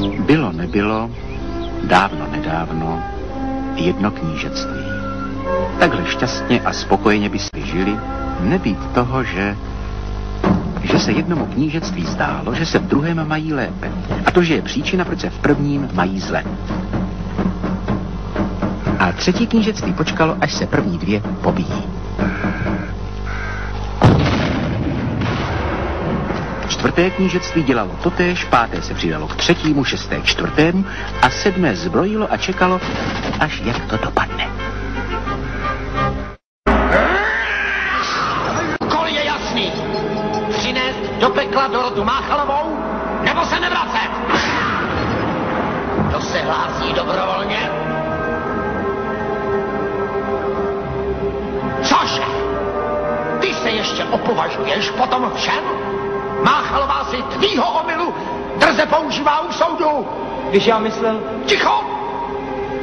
Bylo, nebylo, dávno, nedávno, jedno knížectví. Takhle šťastně a spokojeně by si žili, nebýt toho, že se jednomu knížectví zdálo, že se v druhém mají lépe. A to, že je příčina, proč se v prvním mají zle. A třetí knížectví počkalo, až se první dvě pobijí. Čtvrté knížectví dělalo totéž, páté se přidalo k třetímu, šesté k čtvrtému a sedmé zbrojilo a čekalo, až jak to dopadne. Úkol je jasný. Přinést do pekla Dorotu Máchalovou, nebo se nevracet. Kdo se hlásí dobrovolně? Cože? Ty se ještě opovažuješ po tom všem? Máchalová si tvýho omylu drze používá u soudu. Když já myslel... Ticho!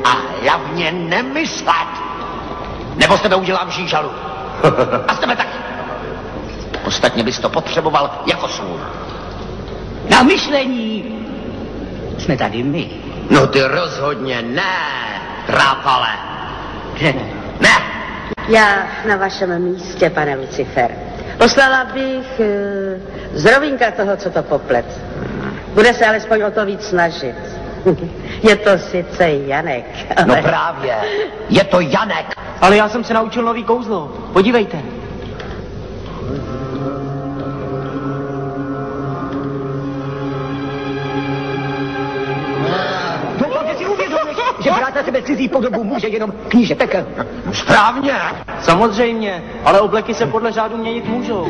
A hlavně nemyslet. Nebo z tebe udělám žížalu. A z tebe taky. Ostatně bys to potřeboval jako sůl. Na myšlení jsme tady my. No ty rozhodně ne, trápale. Že ne? Ne! Já na vašem místě, pane Lucifer, poslala bych z rovínka toho, co to poplet. Bude se alespoň o to víc snažit. Je to sice Janek, ale... No právě, je to Janek. Ale já jsem se naučil nový kouzlo. Podívejte. Že brát na sebe cizí podobu může jenom kníže Pekel. Správně. Samozřejmě, ale obleky se podle řádu měnit můžou.